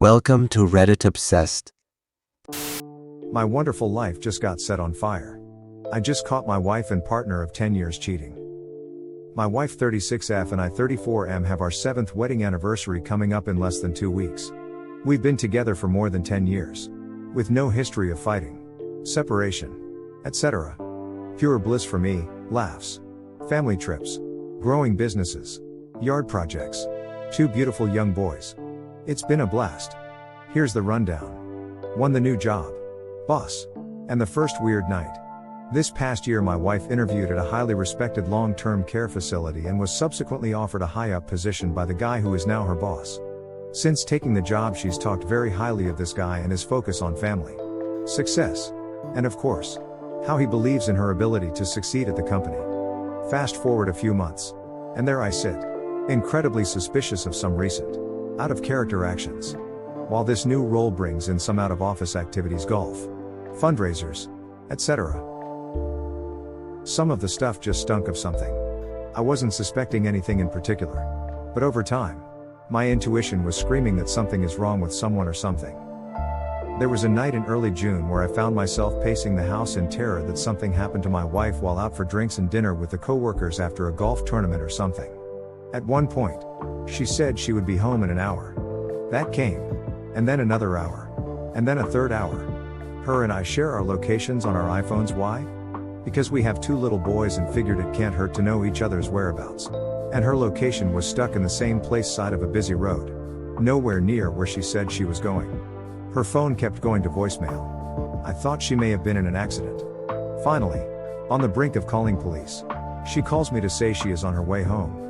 Welcome to Reddit Obsessed. My wonderful life just got set on fire. I just caught my wife and partner of 10 years cheating. My wife 36F and I 34M have our 7th wedding anniversary coming up in less than 2 weeks. We've been together for more than 10 years. With no history of fighting, separation, etc. Pure bliss for me, laughs, family trips, growing businesses, yard projects, 2 beautiful young boys. It's been a blast. Here's the rundown. 1. The new job. Boss. And the first weird night. This past year my wife interviewed at a highly respected long-term care facility and was subsequently offered a high-up position by the guy who is now her boss. Since taking the job she's talked very highly of this guy and his focus on family, success, and of course, how he believes in her ability to succeed at the company. Fast forward a few months, and there I sit, incredibly suspicious of some recent, out-of-character actions. While this new role brings in some out-of-office activities, golf, fundraisers, etc. Some of the stuff just stunk of something. I wasn't suspecting anything in particular. But over time, my intuition was screaming that something is wrong with someone or something. There was a night in early June where I found myself pacing the house in terror that something happened to my wife while out for drinks and dinner with the co-workers after a golf tournament or something. At one point, she said she would be home in an hour. That came. And then another hour. And then a third hour. Her and I share our locations on our iPhones. Why? Because we have 2 little boys and figured it can't hurt to know each other's whereabouts. And her location was stuck in the same place side of a busy road. Nowhere near where she said she was going. Her phone kept going to voicemail. I thought she may have been in an accident. Finally, on the brink of calling police, she calls me to say she is on her way home.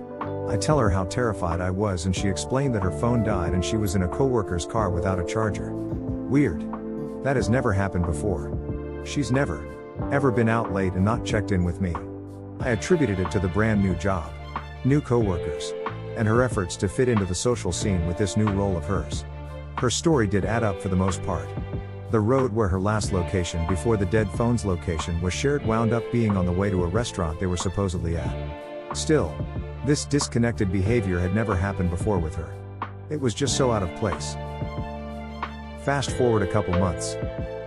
I tell her how terrified I was and she explained that her phone died and she was in a coworker's car without a charger. Weird. That has never happened before. She's never, ever been out late and not checked in with me. I attributed it to the brand new job, new coworkers, and her efforts to fit into the social scene with this new role of hers. Her story did add up for the most part. The road where her last location before the dead phone's location was shared wound up being on the way to a restaurant they were supposedly at. Still, this disconnected behavior had never happened before with her. It was just so out of place. Fast forward a couple months.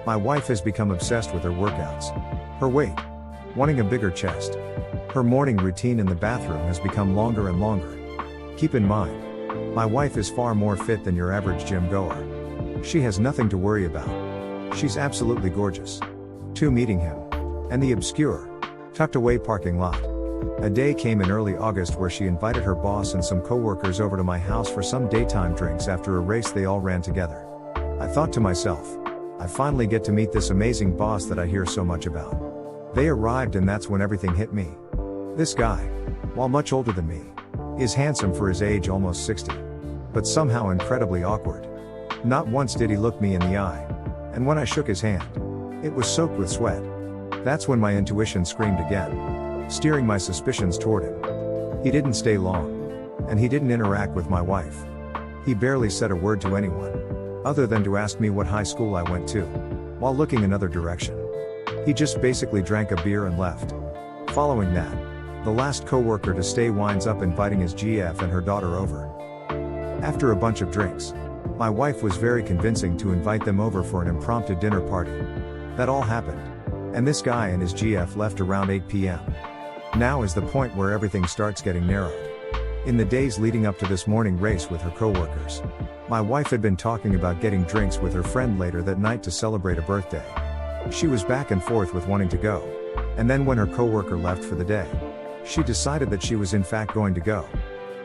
My wife has become obsessed with her workouts, her weight, wanting a bigger chest. Her morning routine in the bathroom has become longer and longer. Keep in mind, my wife is far more fit than your average gym goer. She has nothing to worry about. She's absolutely gorgeous. 2. Meeting him. And the obscure, tucked away parking lot. A day came in early August where she invited her boss and some coworkers over to my house for some daytime drinks after a race they all ran together. I thought to myself, I finally get to meet this amazing boss that I hear so much about. They arrived and that's when everything hit me. This guy, while much older than me, is handsome for his age, almost 60. But somehow incredibly awkward. Not once did he look me in the eye. And when I shook his hand, it was soaked with sweat. That's when my intuition screamed again, steering my suspicions toward him. He didn't stay long. And he didn't interact with my wife. He barely said a word to anyone, other than to ask me what high school I went to, while looking another direction. He just basically drank a beer and left. Following that, the last coworker to stay winds up inviting his GF and her daughter over. After a bunch of drinks, my wife was very convincing to invite them over for an impromptu dinner party. That all happened. And this guy and his GF left around 8 p.m. Now is the point where everything starts getting narrowed. In the days leading up to this morning race with her coworkers, my wife had been talking about getting drinks with her friend later that night to celebrate a birthday. She was back and forth with wanting to go. And then when her coworker left for the day, she decided that she was in fact going to go.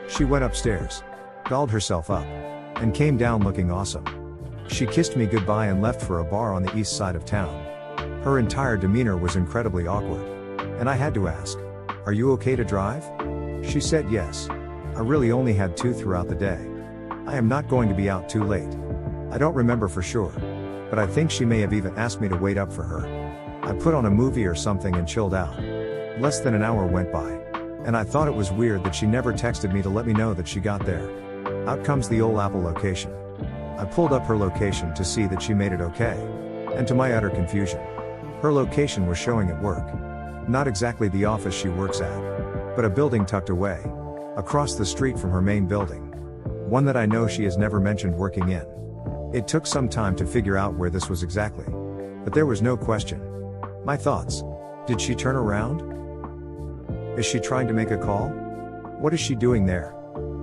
She went upstairs, dolled herself up, and came down looking awesome. She kissed me goodbye and left for a bar on the east side of town. Her entire demeanor was incredibly awkward. And I had to ask, "Are you okay to drive?" She said yes. I really only had 2 throughout the day. I am not going to be out too late. I don't remember for sure. But I think she may have even asked me to wait up for her. I put on a movie or something and chilled out. Less than an hour went by. And I thought it was weird that she never texted me to let me know that she got there. Out comes the old Apple location. I pulled up her location to see that she made it okay. And to my utter confusion, her location was showing at work. Not exactly the office she works at, but a building tucked away, across the street from her main building. One that I know she has never mentioned working in. It took some time to figure out where this was exactly. But there was no question. My thoughts. Did she turn around? Is she trying to make a call? What is she doing there?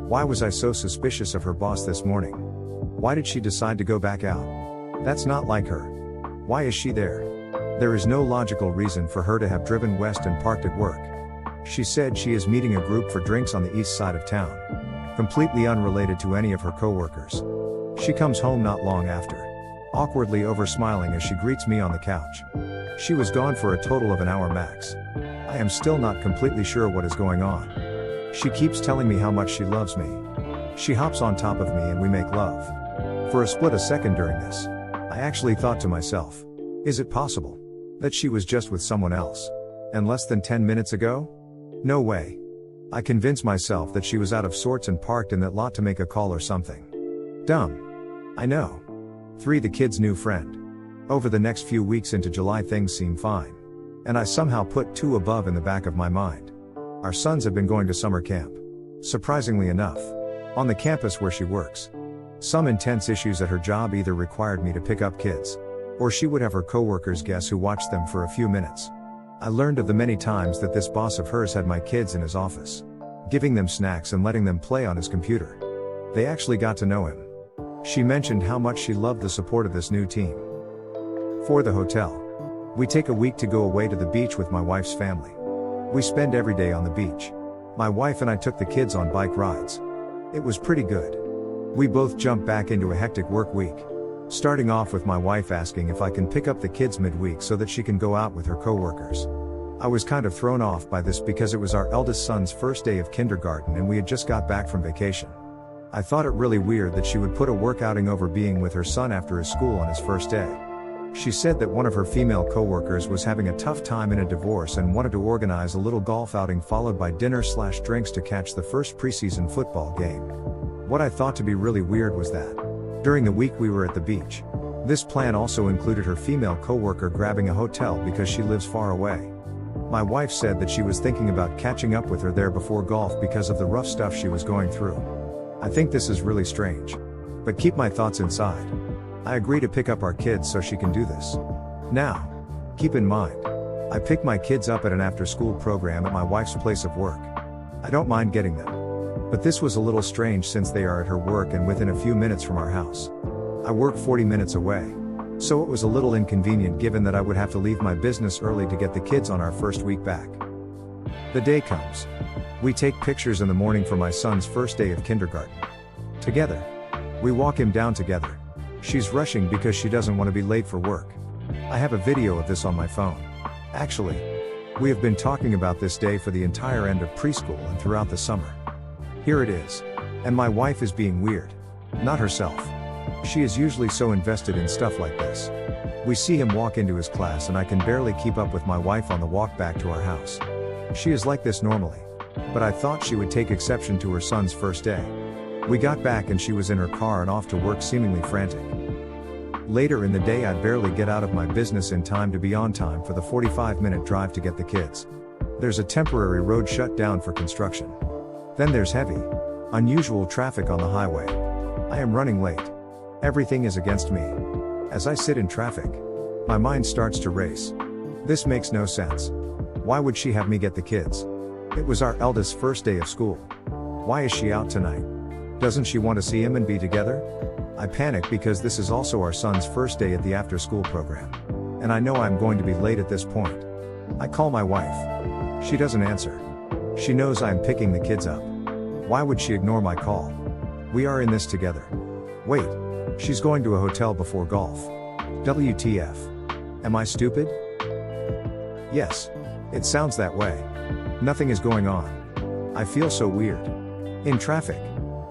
Why was I so suspicious of her boss this morning? Why did she decide to go back out? That's not like her. Why is she there? There is no logical reason for her to have driven west and parked at work. She said she is meeting a group for drinks on the east side of town. Completely unrelated to any of her coworkers. She comes home not long after. Awkwardly over-smiling as she greets me on the couch. She was gone for a total of an hour max. I am still not completely sure what is going on. She keeps telling me how much she loves me. She hops on top of me and we make love. For a split second during this, I actually thought to myself, is it possible that she was just with someone else? And less than 10 minutes ago? No way. I convinced myself that she was out of sorts and parked in that lot to make a call or something. Dumb. I know. 3. The kid's new friend. Over the next few weeks into July things seem fine. And I somehow put 2 above in the back of my mind. Our sons have been going to summer camp. Surprisingly enough. On the campus where she works. Some intense issues at her job either required me to pick up kids, or she would have her coworkers guess who watched them for a few minutes. I learned of the many times that this boss of hers had my kids in his office, giving them snacks and letting them play on his computer. They actually got to know him. She mentioned how much she loved the support of this new team. 4. The hotel. We take a week to go away to the beach with my wife's family. We spend every day on the beach. My wife and I took the kids on bike rides. It was pretty good. We both jumped back into a hectic work week. Starting off with my wife asking if I can pick up the kids midweek so that she can go out with her coworkers. I was kind of thrown off by this because it was our eldest son's first day of kindergarten and we had just got back from vacation. I thought it really weird that she would put a work outing over being with her son after his school on his first day. She said that one of her female coworkers was having a tough time in a divorce and wanted to organize a little golf outing followed by dinner/drinks to catch the first preseason football game. What I thought to be really weird was that, during the week we were at the beach, this plan also included her female coworker grabbing a hotel because she lives far away. My wife said that she was thinking about catching up with her there before golf because of the rough stuff she was going through. I think this is really strange. But keep my thoughts inside. I agree to pick up our kids so she can do this. Now, keep in mind, I pick my kids up at an after-school program at my wife's place of work. I don't mind getting them. But this was a little strange since they are at her work and within a few minutes from our house. I work 40 minutes away. So it was a little inconvenient given that I would have to leave my business early to get the kids on our first week back. The day comes. We take pictures in the morning for my son's first day of kindergarten. Together. We walk him down together. She's rushing because she doesn't want to be late for work. I have a video of this on my phone. Actually, we have been talking about this day for the entire end of preschool and throughout the summer. Here it is. And my wife is being weird. Not herself. She is usually so invested in stuff like this. We see him walk into his class and I can barely keep up with my wife on the walk back to our house. She is like this normally. But I thought she would take exception to her son's first day. We got back and she was in her car and off to work seemingly frantic. Later in the day I barely get out of my business in time to be on time for the 45-minute drive to get the kids. There's a temporary road shut down for construction. Then there's heavy, unusual traffic on the highway. I am running late. Everything is against me. As I sit in traffic, my mind starts to race. This makes no sense. Why would she have me get the kids? It was our eldest's first day of school. Why is she out tonight? Doesn't she want to see him and be together? I panic because this is also our son's first day at the after-school program. And I know I'm going to be late at this point. I call my wife. She doesn't answer. She knows I'm picking the kids up. Why would she ignore my call? We are in this together. Wait, she's going to a hotel before golf. WTF? Am I stupid? Yes. It sounds that way. Nothing is going on. I feel so weird. In traffic.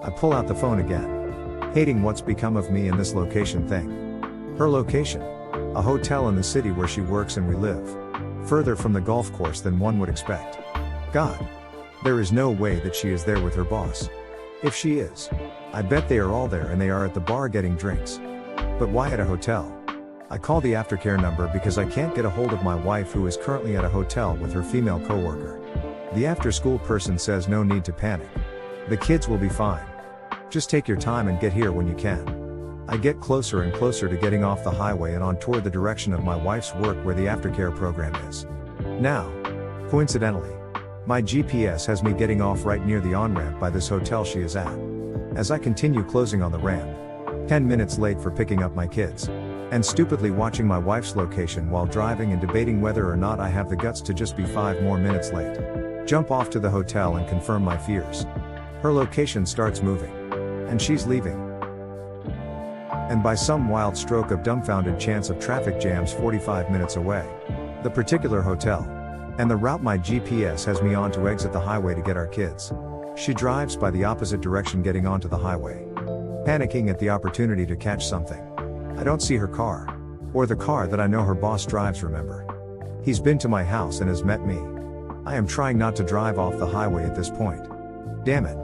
I pull out the phone again. Hating what's become of me in this location thing. Her location. A hotel in the city where she works and we live. Further from the golf course than one would expect. God. There is no way that she is there with her boss. If she is, I bet they are all there and they are at the bar getting drinks. But why at a hotel? I call the aftercare number because I can't get a hold of my wife who is currently at a hotel with her female coworker. The after-school person says no need to panic. The kids will be fine. Just take your time and get here when you can. I get closer and closer to getting off the highway and on toward the direction of my wife's work where the aftercare program is. Now, coincidentally, my GPS has me getting off right near the on-ramp by this hotel she is at. As I continue closing on the ramp, 10 minutes late for picking up my kids, and stupidly watching my wife's location while driving and debating whether or not I have the guts to just be 5 more minutes late. Jump off to the hotel and confirm my fears. Her location starts moving. And she's leaving. And by some wild stroke of dumbfounded chance of traffic jams 45 minutes away, the particular hotel, and the route my GPS has me on to exit the highway to get our kids. She drives by the opposite direction getting onto the highway, panicking at the opportunity to catch something. I don't see her car. Or the car that I know her boss drives, remember. He's been to my house and has met me. I am trying not to drive off the highway at this point. Damn it.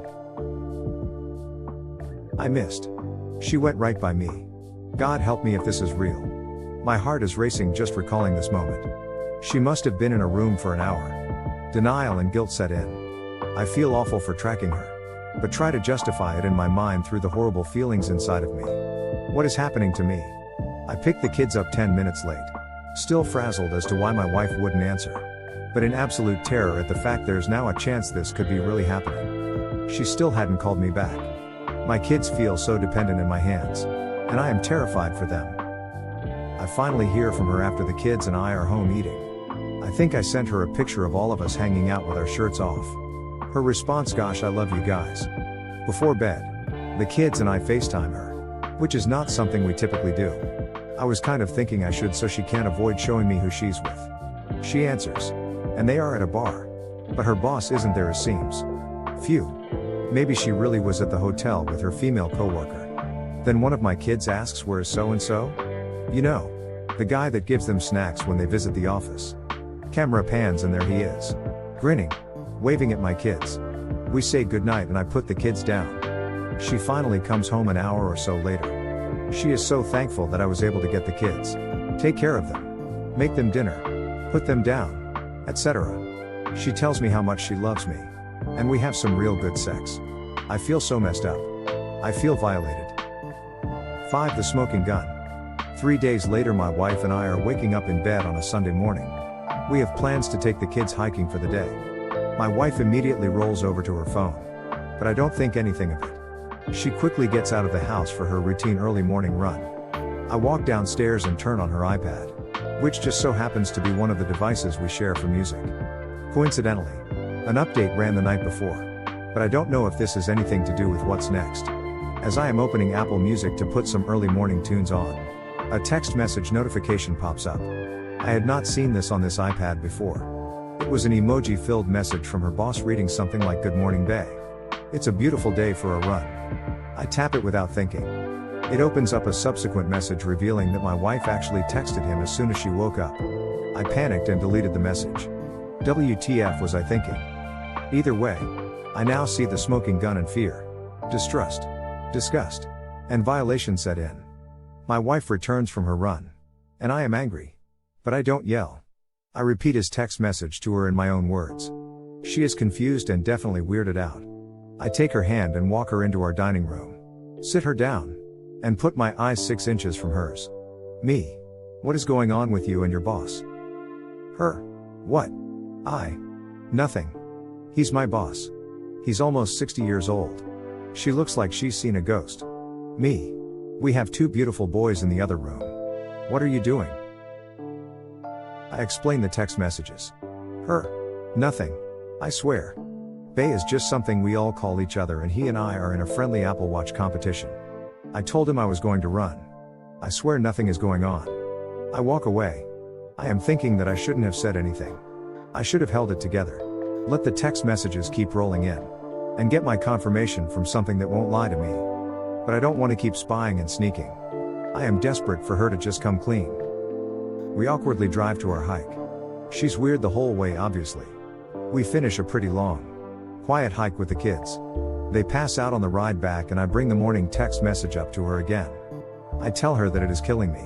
I missed. She went right by me. God help me if this is real. My heart is racing just recalling this moment. She must have been in a room for an hour. Denial and guilt set in. I feel awful for tracking her, but try to justify it in my mind through the horrible feelings inside of me. What is happening to me? I picked the kids up 10 minutes late, still frazzled as to why my wife wouldn't answer, but in absolute terror at the fact there's now a chance this could be really happening. She still hadn't called me back. My kids feel so dependent in my hands, and I am terrified for them. I finally hear from her after the kids and I are home eating. I think I sent her a picture of all of us hanging out with our shirts off. Her response, "Gosh, I love you guys." Before bed, the kids and I FaceTime her, which is not something we typically do. I was kind of thinking I should so she can't avoid showing me who she's with. She answers, and they are at a bar. But her boss isn't there, it seems. Phew. Maybe she really was at the hotel with her female coworker. Then one of my kids asks, "Where is so-and-so?" You know, the guy that gives them snacks when they visit the office. Camera pans and there he is, grinning, waving at my kids. We say goodnight and I put the kids down. She finally comes home an hour or so later. She is so thankful that I was able to get the kids, take care of them, make them dinner, put them down, etc. She tells me how much she loves me. And we have some real good sex. I feel so messed up. I feel violated. 5. The smoking gun. 3 days later, my wife and I are waking up in bed on a Sunday morning. We have plans to take the kids hiking for the day. My wife immediately rolls over to her phone. But I don't think anything of it. She quickly gets out of the house for her routine early morning run. I walk downstairs and turn on her iPad, which just so happens to be one of the devices we share for music. Coincidentally, an update ran the night before, but I don't know if this has anything to do with what's next. As I am opening Apple Music to put some early morning tunes on, a text message notification pops up. I had not seen this on this iPad before. It was an emoji-filled message from her boss reading something like "Good morning, Bae. It's a beautiful day for a run." I tap it without thinking. It opens up a subsequent message revealing that my wife actually texted him as soon as she woke up. I panicked and deleted the message. WTF was I thinking? Either way, I now see the smoking gun and fear, distrust, disgust, and violation set in. My wife returns from her run, and I am angry. But I don't yell. I repeat his text message to her in my own words. She is confused and definitely weirded out. I take her hand and walk her into our dining room, sit her down, and put my eyes 6 inches from hers. Me. What is going on with you and your boss? Her. What? I. Nothing. He's my boss. He's almost 60 years old. She looks like she's seen a ghost. Me. We have 2 beautiful boys in the other room. What are you doing? I explain the text messages. Her. Nothing. I swear. Bae is just something we all call each other, and he and I are in a friendly Apple Watch competition. I told him I was going to run. I swear nothing is going on. I walk away. I am thinking that I shouldn't have said anything. I should have held it together. Let the text messages keep rolling in. And get my confirmation from something that won't lie to me. But I don't want to keep spying and sneaking. I am desperate for her to just come clean. We awkwardly drive to our hike. She's weird the whole way, obviously. We finish a pretty long, quiet hike with the kids. They pass out on the ride back and I bring the morning text message up to her again. I tell her that it is killing me.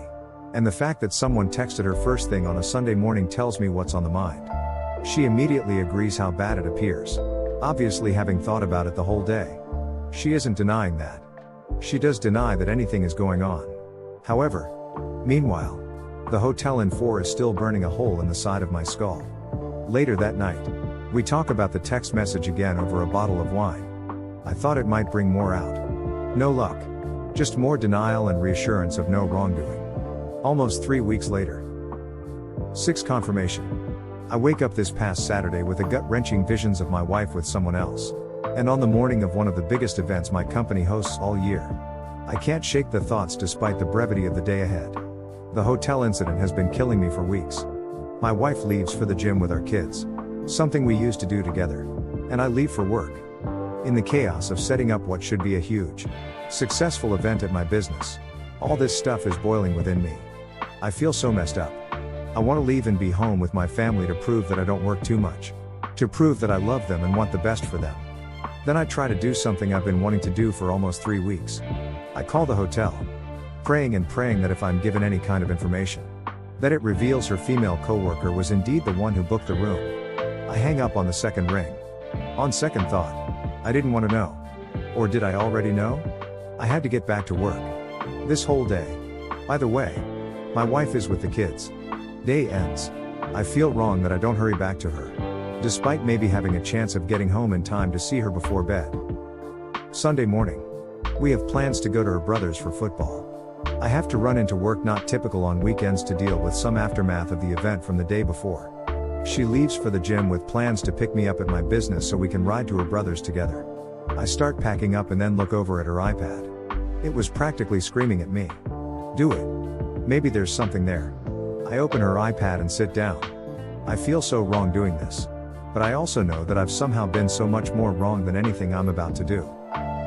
And the fact that someone texted her first thing on a Sunday morning tells me what's on the mind. She immediately agrees how bad it appears, obviously having thought about it the whole day. She isn't denying that. She does deny that anything is going on. However, meanwhile, the hotel in 4 is still burning a hole in the side of my skull. Later that night, we talk about the text message again over a bottle of wine. I thought it might bring more out. No luck. Just more denial and reassurance of no wrongdoing. Almost 3 weeks later. 6 Confirmation. I wake up this past Saturday with a gut-wrenching visions of my wife with someone else. And on the morning of one of the biggest events my company hosts all year. I can't shake the thoughts despite the brevity of the day ahead. The hotel incident has been killing me for weeks. My wife leaves for the gym with our kids. Something we used to do together. And I leave for work. In the chaos of setting up what should be a huge, successful event at my business, all this stuff is boiling within me. I feel so messed up. I want to leave and be home with my family to prove that I don't work too much. To prove that I love them and want the best for them. Then I try to do something I've been wanting to do for almost 3 weeks. I call the hotel. Praying that if I'm given any kind of information, that it reveals her female coworker was indeed the one who booked the room. I hang up on the second ring. On second thought, I didn't want to know. Or did I already know? I had to get back to work. This whole day. By the way, my wife is with the kids. Day ends. I feel wrong that I don't hurry back to her, despite maybe having a chance of getting home in time to see her before bed. Sunday morning. We have plans to go to her brother's for football. I have to run into work, not typical on weekends, to deal with some aftermath of the event from the day before. She leaves for the gym with plans to pick me up at my business so we can ride to her brother's together. I start packing up and then look over at her iPad. It was practically screaming at me. Do it. Maybe there's something there. I open her iPad and sit down. I feel so wrong doing this. But I also know that I've somehow been so much more wrong than anything I'm about to do.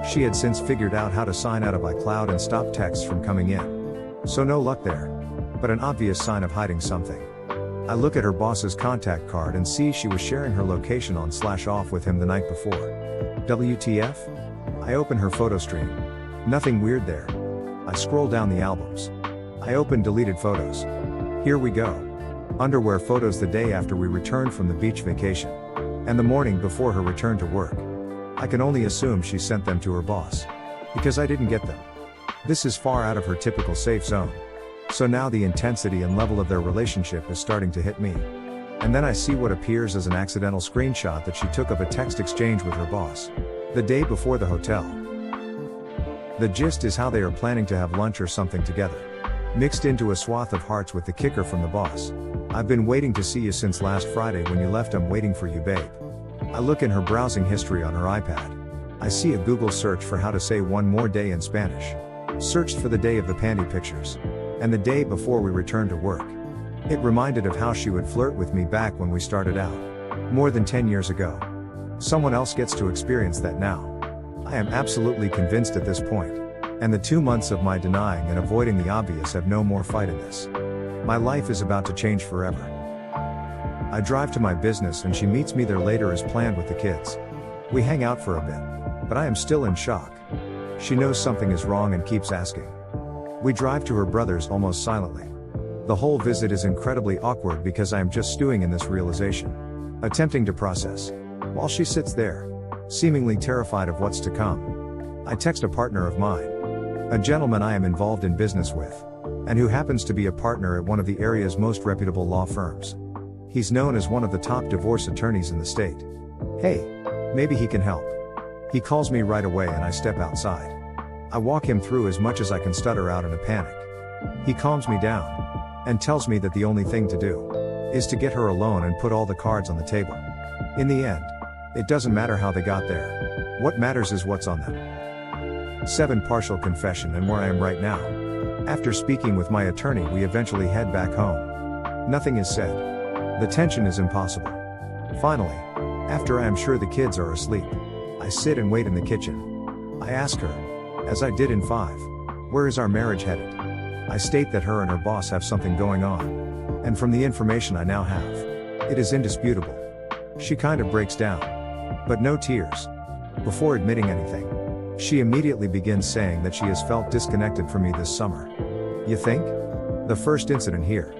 She had since figured out how to sign out of iCloud and stop texts from coming in. So no luck there. But an obvious sign of hiding something. I look at her boss's contact card and see she was sharing her location on /off with him the night before. WTF? I open her photo stream. Nothing weird there. I scroll down the albums. I open deleted photos. Here we go. Underwear photos the day after we returned from the beach vacation. And the morning before her return to work. I can only assume she sent them to her boss. Because I didn't get them. This is far out of her typical safe zone. So now the intensity and level of their relationship is starting to hit me. And then I see what appears as an accidental screenshot that she took of a text exchange with her boss. The day before the hotel. The gist is how they are planning to have lunch or something together. Mixed into a swath of hearts with the kicker from the boss. I've been waiting to see you since last Friday when you left. I'm waiting for you, babe. I look in her browsing history on her iPad. I see a Google search for how to say one more day in Spanish. Searched for the day of the panty pictures. And the day before we returned to work. It reminded of how she would flirt with me back when we started out. More than 10 years ago. Someone else gets to experience that now. I am absolutely convinced at this point. And the 2 months of my denying and avoiding the obvious have no more fight in this. My life is about to change forever. I drive to my business and she meets me there later as planned with the kids. We hang out for a bit. But I am still in shock. She knows something is wrong and keeps asking. We drive to her brother's almost silently. The whole visit is incredibly awkward because I am just stewing in this realization. Attempting to process. While she sits there. Seemingly terrified of what's to come. I text a partner of mine. A gentleman I am involved in business with. And who happens to be a partner at one of the area's most reputable law firms. He's known as one of the top divorce attorneys in the state. Hey, maybe he can help. He calls me right away and I step outside. I walk him through as much as I can, stutter out in a panic. He calms me down. And tells me that the only thing to do is to get her alone and put all the cards on the table. In the end, it doesn't matter how they got there. What matters is what's on them. 7 Partial confession and where I am right now. After speaking with my attorney, we eventually head back home. Nothing is said. The tension is impossible. Finally, after I am sure the kids are asleep, I sit and wait in the kitchen. I ask her, as I did in 5, where is our marriage headed? I state that her and her boss have something going on. And from the information I now have, it is indisputable. She kind of breaks down. But no tears. Before admitting anything, she immediately begins saying that she has felt disconnected from me this summer. You think? The first incident here,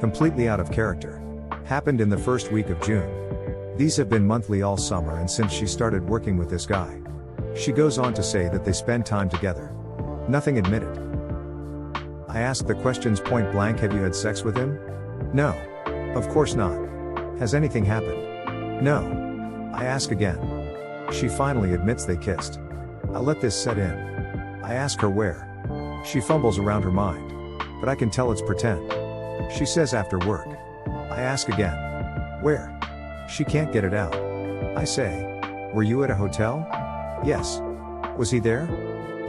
completely out of character, happened in the first week of June. These have been monthly all summer and since she started working with this guy. She goes on to say that they spend time together. Nothing admitted. I asked the questions point blank. Have you had sex with him? No. Of course not. Has anything happened? No. I ask again. She finally admits they kissed. I let this set in. I ask her where. She fumbles around her mind. But I can tell it's pretend. She says after work. I ask again. Where? She can't get it out. I say. Were you at a hotel? Yes. Was he there?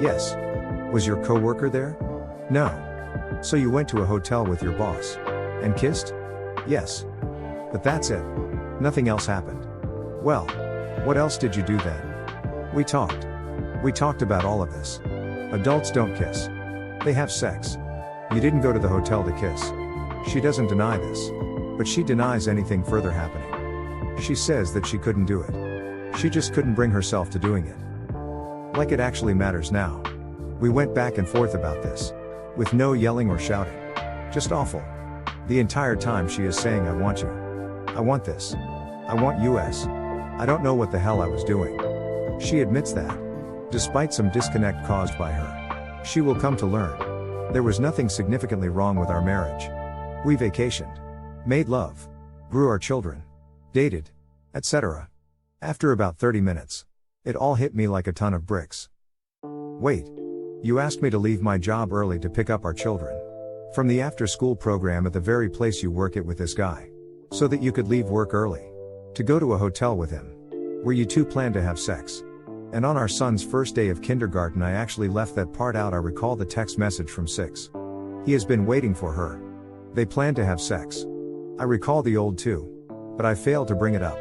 Yes. Was your coworker there? No. So you went to a hotel with your boss? And kissed? Yes. But that's it. Nothing else happened. Well, what else did you do then? We talked. We talked about all of this. Adults don't kiss. They have sex. You didn't go to the hotel to kiss. She doesn't deny this. But she denies anything further happening. She says that she couldn't do it. She just couldn't bring herself to doing it. Like it actually matters now. We went back and forth about this. With no yelling or shouting. Just awful. The entire time she is saying I want you. I want this. I want US. I don't know what the hell I was doing. She admits that. Despite some disconnect caused by her. She will come to learn. There was nothing significantly wrong with our marriage. We vacationed. Made love. Grew our children. Dated. Etc. After about 30 minutes. It all hit me like a ton of bricks. Wait. You asked me to leave my job early to pick up our children. From the after-school program at the very place you work at with this guy. So that you could leave work early. To go to a hotel with him. Where you two planned to have sex. And on our son's first day of kindergarten I actually left that part out. I recall the text message from 6. He has been waiting for her. They planned to have sex. I recall the old too. But I failed to bring it up.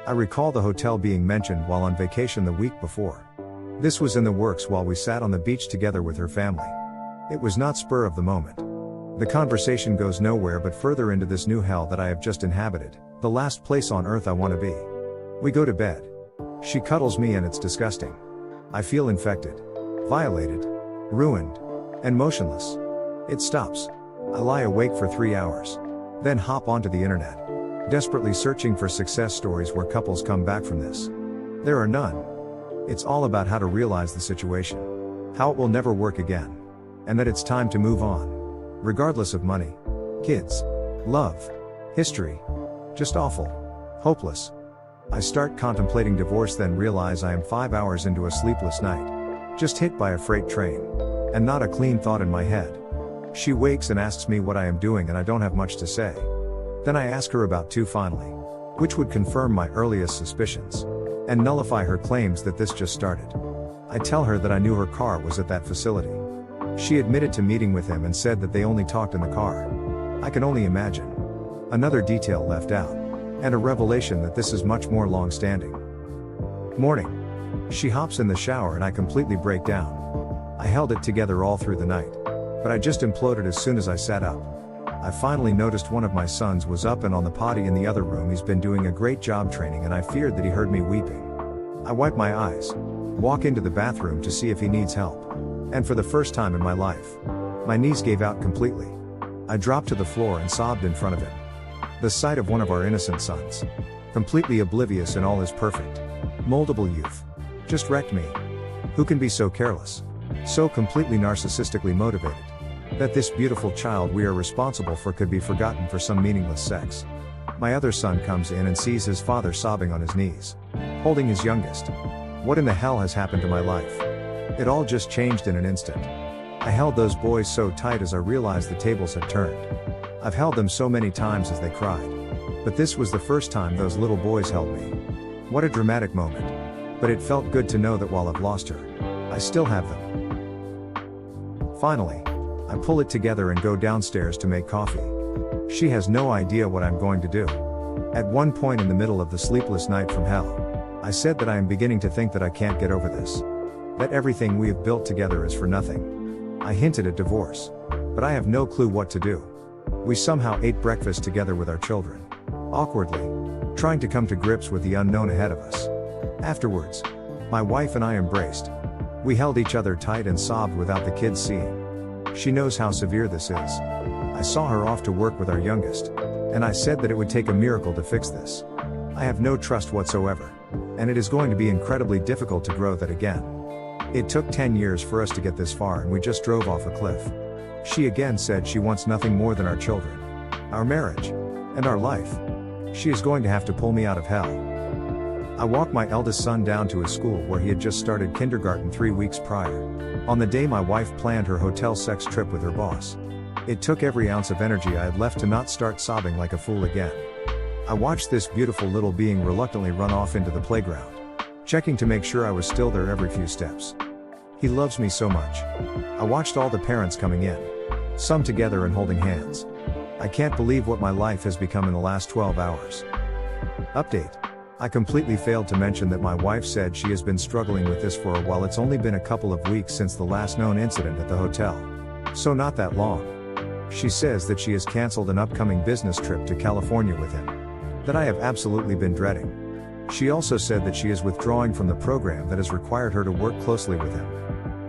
I recall the hotel being mentioned while on vacation the week before. This was in the works while we sat on the beach together with her family. It was not spur of the moment. The conversation goes nowhere but further into this new hell that I have just inhabited, the last place on earth I want to be. We go to bed. She cuddles me and it's disgusting. I feel infected, violated, ruined, and motionless. It stops. I lie awake for 3 hours. Then hop onto the internet. Desperately searching for success stories where couples come back from this. There are none. It's all about how to realize the situation. How it will never work again. And that it's time to move on. Regardless of money, kids, love, history. Just awful. Hopeless. I start contemplating divorce, then realize I am 5 hours into a sleepless night. Just hit by a freight train. And not a clean thought in my head. She wakes and asks me what I am doing and I don't have much to say. Then I ask her about 2 finally. Which would confirm my earliest suspicions. And nullify her claims that this just started. I tell her that I knew her car was at that facility. She admitted to meeting with him and said that they only talked in the car. I can only imagine. Another detail left out. And a revelation that this is much more long-standing. Morning. She hops in the shower and I completely break down. I held it together all through the night. But I just imploded as soon as I sat up. I finally noticed one of my sons was up and on the potty in the other room. He's been doing a great job training and I feared that he heard me weeping. I wipe my eyes. Walk into the bathroom to see if he needs help. And for the first time in my life, my knees gave out completely. I dropped to the floor and sobbed in front of him. The sight of one of our innocent sons, completely oblivious in all his perfect, moldable youth, just wrecked me. Who can be so careless? So completely narcissistically motivated. That this beautiful child we are responsible for could be forgotten for some meaningless sex. My other son comes in and sees his father sobbing on his knees, holding his youngest. What in the hell has happened to my life? It all just changed in an instant. I held those boys so tight as I realized the tables had turned. I've held them so many times as they cried. But this was the first time those little boys held me. What a dramatic moment. But it felt good to know that while I've lost her, I still have them. Finally, I pull it together and go downstairs to make coffee. She has no idea what I'm going to do. At one point in the middle of the sleepless night from hell, I said that I am beginning to think that I can't get over this. That everything we have built together is for nothing. I hinted at divorce. But I have no clue what to do. We somehow ate breakfast together with our children. Awkwardly. Trying to come to grips with the unknown ahead of us. Afterwards, my wife and I embraced. We held each other tight and sobbed without the kids seeing. She knows how severe this is. I saw her off to work with our youngest. And I said that it would take a miracle to fix this. I have no trust whatsoever. And it is going to be incredibly difficult to grow that again. It took 10 years for us to get this far and we just drove off a cliff. She again said she wants nothing more than our children, our marriage, and our life. She is going to have to pull me out of hell. I walked my eldest son down to his school where he had just started kindergarten 3 weeks prior. On the day my wife planned her hotel sex trip with her boss. It took every ounce of energy I had left to not start sobbing like a fool again. I watched this beautiful little being reluctantly run off into the playground, checking to make sure I was still there every few steps. He loves me so much. I watched all the parents coming in, some together and holding hands. I can't believe what my life has become in the last 12 hours. Update. I completely failed to mention that my wife said she has been struggling with this for a while. It's only been a couple of weeks since the last known incident at the hotel. So not that long. She says that she has canceled an upcoming business trip to California with him. That I have absolutely been dreading. She also said that she is withdrawing from the program that has required her to work closely with him.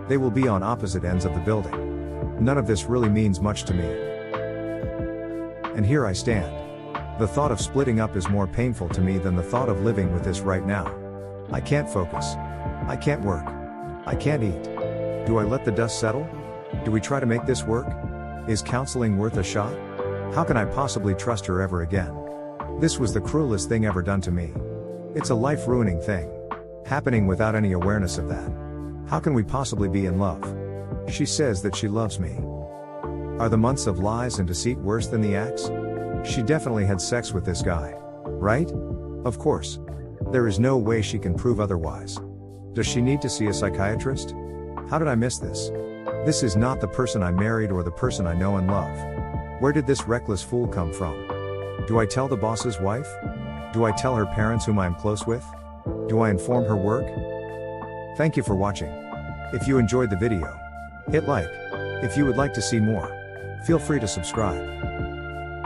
They will be on opposite ends of the building. None of this really means much to me. And here I stand. The thought of splitting up is more painful to me than the thought of living with this right now. I can't focus. I can't work. I can't eat. Do I let the dust settle? Do we try to make this work? Is counseling worth a shot? How can I possibly trust her ever again? This was the cruelest thing ever done to me. It's a life-ruining thing. Happening without any awareness of that. How can we possibly be in love? She says that she loves me. Are the months of lies and deceit worse than the acts? She definitely had sex with this guy. Right? Of course. There is no way she can prove otherwise. Does she need to see a psychiatrist? How did I miss this? This is not the person I married or the person I know and love. Where did this reckless fool come from? Do I tell the boss's wife? Do I tell her parents whom I am close with? Do I inform her work? Thank you for watching. If you enjoyed the video, hit like. If you would like to see more, feel free to subscribe.